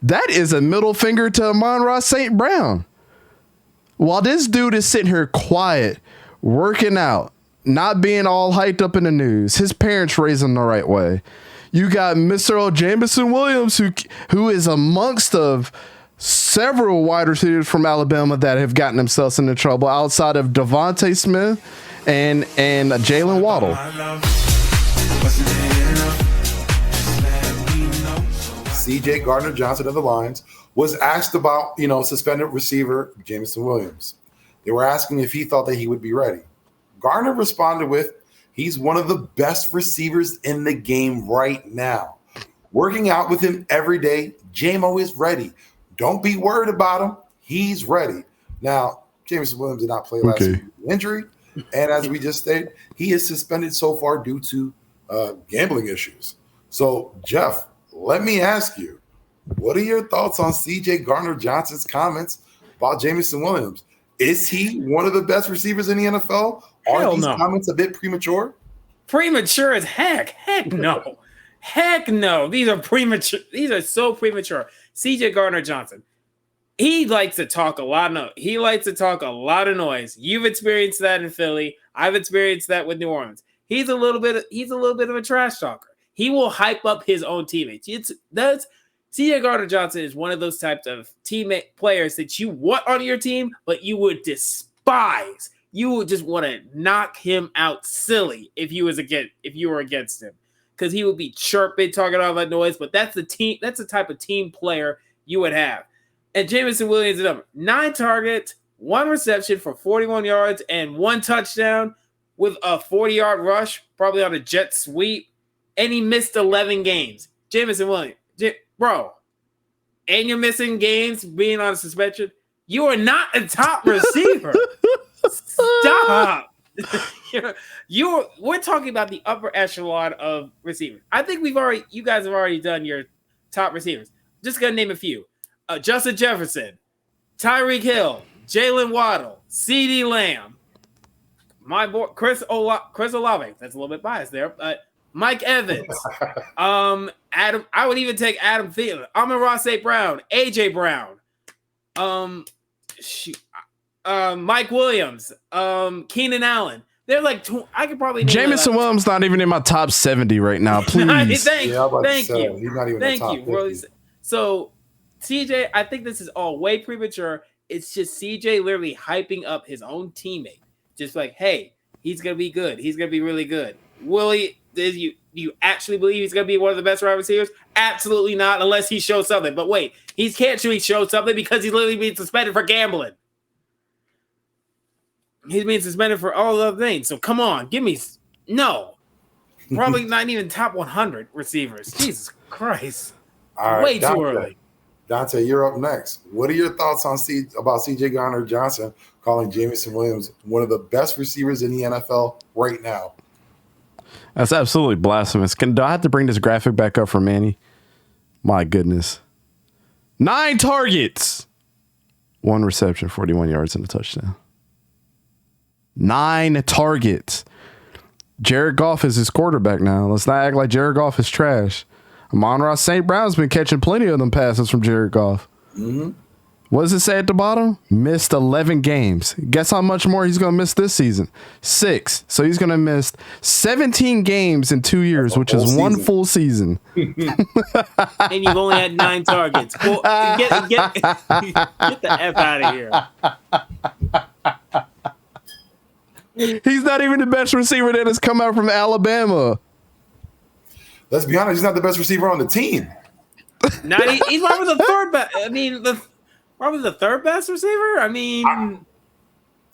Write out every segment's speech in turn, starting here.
That is a middle finger to Amon-Ra St. Brown. While this dude is sitting here quiet, working out, not being all hyped up in the news, his parents raised him the right way. You got Mr. Jameson Williams, who is amongst of several wide receivers from Alabama that have gotten themselves into trouble outside of Devontae Smith and Jalen Waddle. CJ Gardner-Johnson of the Lions was asked about, suspended receiver Jameson Williams. They were asking if he thought that he would be ready. Gardner responded with, he's one of the best receivers in the game right now. Working out with him every day, JMO is ready. Don't be worried about him. He's ready. Now, Jameson Williams did not play last week with injury. And as we just stated, he is suspended so far due to gambling issues. So, Jeff, let me ask you, what are your thoughts on CJ Gardner-Johnson's comments about Jameson Williams? Is he one of the best receivers in the NFL? Are these comments a bit premature? Premature as heck. Heck no. Heck no. These are premature. These are so premature. CJ Gardner-Johnson. He likes to talk a lot of noise. You've experienced that in Philly. I've experienced that with New Orleans. He's a little bit of a trash talker. He will hype up his own teammates. CJ Gardner-Johnson is one of those types of teammate players that you want on your team, but you would despise. You would just want to knock him out silly if you were against him, because he would be chirping, talking all that noise. But that's the type of team player you would have. And Jameson Williams, 9 targets, 1 reception for 41 yards and 1 touchdown with a 40-yard rush, probably on a jet sweep. And he missed 11 games. Jameson Williams, bro, and you're missing games being on suspension. You are not a top receiver. Stop. We're talking about the upper echelon of receivers. I think you guys have already done your top receivers. Just gonna name a few: Justin Jefferson, Tyreek Hill, Jalen Waddle, CeeDee Lamb, my boy Chris Olave. That's a little bit biased there, but Mike Evans, Adam. I would even take Adam Thielen, Amon-Ra St. Brown, AJ Brown, Mike Williams, Keenan Allen. They're like I could probably name Jameson Williams not even in my top 70 right now. Please, thank you. He's not even thank top you. 50. So CJ, I think this is all way premature. It's just CJ literally hyping up his own teammate, just like, hey, he's gonna be good. He's gonna be really good. Willie. Do you actually believe he's going to be one of the best wide receivers? Absolutely not, unless he shows something. But wait, he can't actually show something because he's literally being suspended for gambling. He's being suspended for all the other things. So come on, no. Probably not even top 100 receivers. Jesus Christ. All right, way too early. Dante, you're up next. What are your thoughts on about CJ Gardner-Johnson calling Jameson Williams one of the best receivers in the NFL right now? That's absolutely blasphemous. Do I have to bring this graphic back up for Manny? My goodness. 9 targets. 1 reception, 41 yards and a touchdown. 9 targets. Jared Goff is his quarterback now. Let's not act like Jared Goff is trash. Amon-Ra St. Brown's been catching plenty of them passes from Jared Goff. Mm-hmm. What does it say at the bottom? Missed 11 games. Guess how much more he's going to miss this season? 6. So he's going to miss 17 games in 2 years, which is 1 full season. And you've only had 9 targets. Well, get the F out of here. He's not even the best receiver that has come out from Alabama. Let's be honest, he's not the best receiver on the team. He's probably the third best. I mean, probably the third best receiver. I mean,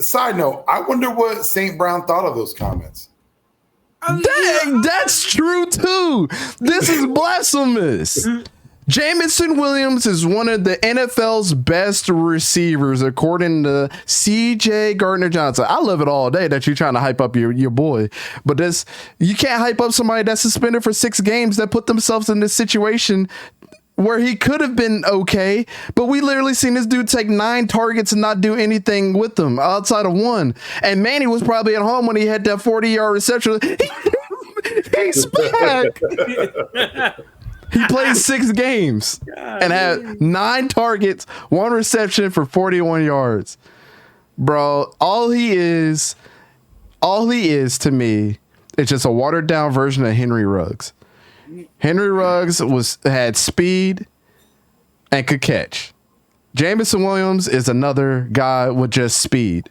side note, I wonder what St. Brown thought of those comments. Dang, that's true too. This is blasphemous. Jameson Williams is one of the NFL's best receivers, according to CJ Gardner-Johnson. I love it all day that you're trying to hype up your boy, but you can't hype up somebody that's suspended for 6 games that put themselves in this situation where he could have been okay, but we literally seen this dude take 9 targets and not do anything with them outside of 1. And Manny was probably at home when he had that 40-yard reception. He's back. He played 6 games and had 9 targets, 1 reception for 41 yards. Bro, all he is to me is just a watered down version of Henry Ruggs. Henry Ruggs had speed and could catch. Jameson Williams is another guy with just speed.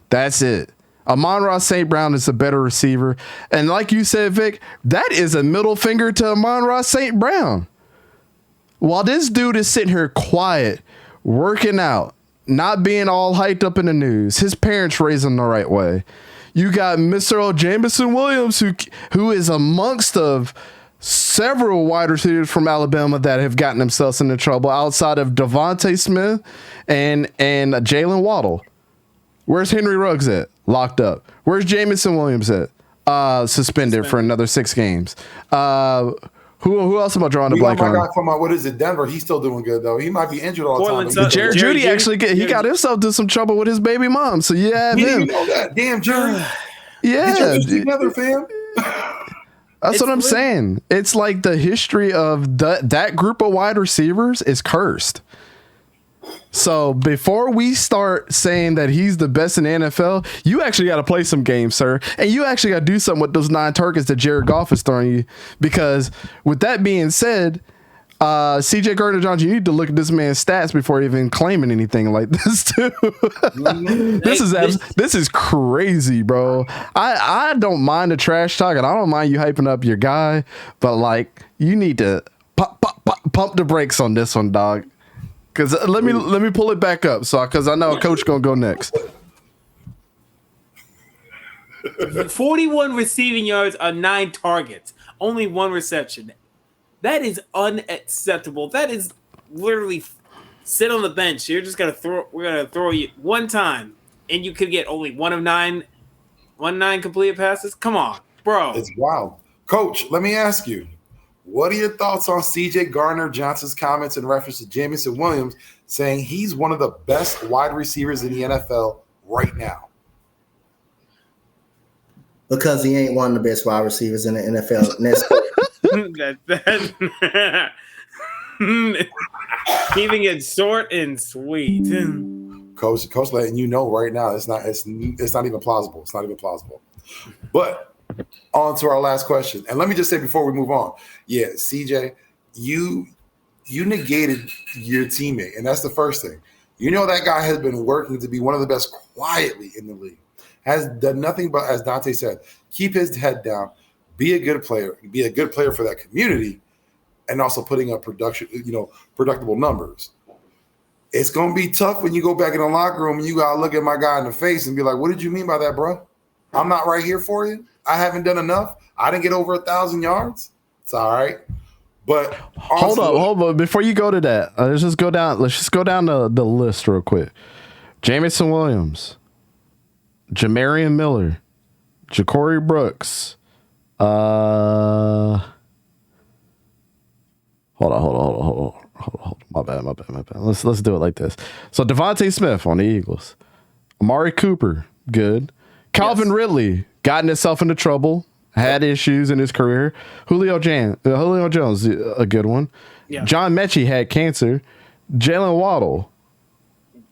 That's it. Amon-Ra St. Brown is a better receiver. And like you said, Vic, that is a middle finger to Amon-Ra St. Brown. While this dude is sitting here quiet, working out, not being all hyped up in the news, his parents raised him the right way. You got Mr. Jameson Williams, who is amongst of several wide receivers from Alabama that have gotten themselves into trouble outside of Devontae Smith and Jalen Waddle. Where's Henry Ruggs at? Locked up. Where's Jameson Williams at? Suspended for another 6 games. Who else am I drawing the blank on? Guy from what is it, Denver? He's still doing good though. He might be injured all the time. Jared Judy actually got himself into some trouble with his baby mom. So yeah, you didn't know that. Damn, Jared. Yeah, get your together, fam. That's what I'm saying. It's like the history of that group of wide receivers is cursed. So before we start saying that he's the best in the NFL, you actually got to play some games, sir. And you actually got to do something with those 9 targets that Jared Goff is throwing you. Because with that being said, CJ Gardner-Johnson, you need to look at this man's stats before even claiming anything like this too. This is crazy, bro. I don't mind the trash talk and I don't mind you hyping up your guy, but like you need to pump the brakes on this one, dog. Because let me pull it back up, because I know a coach gonna go next. 41 receiving yards on 9 targets, only 1 reception. That is unacceptable. That is literally sit on the bench. You're just gonna throw. We're gonna throw you one time, and you could get only 1 of 9 completed passes. Come on, bro. It's wild, Coach. Let me ask you. What are your thoughts on CJ Gardner-Johnson's comments in reference to Jameson Williams saying he's one of the best wide receivers in the NFL right now? Because he ain't one of the best wide receivers in the NFL. Keeping it short and sweet. Coach letting you know right now it's not even plausible. It's not even plausible. But on to our last question. And let me just say before we move on, yeah, CJ, you negated your teammate, and that's the first thing. You know that guy has been working to be one of the best quietly in the league. Has done nothing but, as Dante said, keep his head down, be a good player for that community, and also putting up productive numbers. It's gonna be tough when you go back in the locker room and you gotta look at my guy in the face and be like, "What did you mean by that, bro? I'm not right here for you. I haven't done enough. I didn't get over 1,000 yards. It's all right." But hold up. Before you go to that, let's just go down the list real quick. Jameson Williams, Jamarian Miller, Ja'Cory Brooks. Hold on. My bad. Let's do it like this. So Devontae Smith on the Eagles, Amari Cooper, good. Calvin Ridley gotten himself into trouble, had issues in his career. Julio Jones, a good one. Yeah. John Mechie had cancer. Jalen Waddle.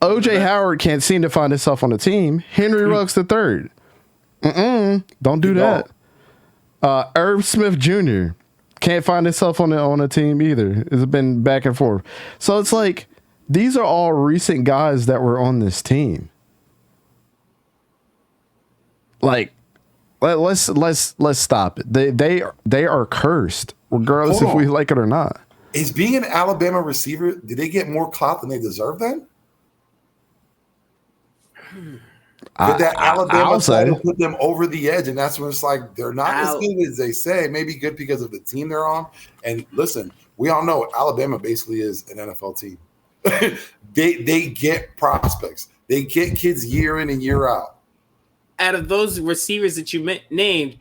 OJ Howard can't seem to find himself on the team. Henry Ruggs III. Don't do that. Irv Smith Jr. can't find himself on the team either. It's been back and forth. So it's like these are all recent guys that were on this team. Like, let's stop it. They are cursed, regardless if we like it or not. Is being an Alabama receiver, did they get more clout than they deserve then? Did that Alabama title put them over the edge? And that's when it's like they're not as good as they say. Maybe good because of the team they're on. And listen, we all know Alabama basically is an NFL team. They get prospects. They get kids year in and year out. Out of those receivers that you named,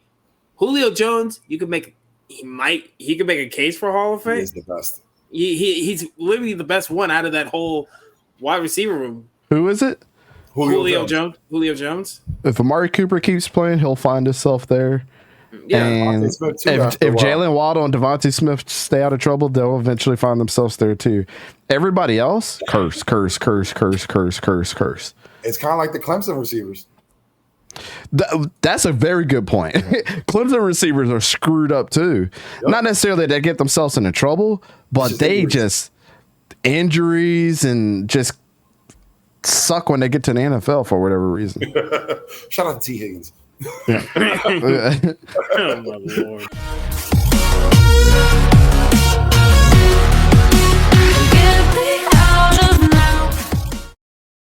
Julio Jones, he could make a case for Hall of Fame. He's the best. He's literally the best one out of that whole wide receiver room. Who is it? Julio Jones. Julio Jones. If Amari Cooper keeps playing, he'll find himself there. Yeah. And Devontae Smith too, if after a while. Jalen Waddle and Devontae Smith stay out of trouble, they'll eventually find themselves there too. Everybody else, curse. It's kind of like the Clemson receivers. That's a very good point. Clemson receivers are screwed up too. Yep. Not necessarily that they get themselves into trouble, but just they injuries. just injuries and just suck when they get to the NFL for whatever reason. Shout out to T. Higgins. Oh my lord.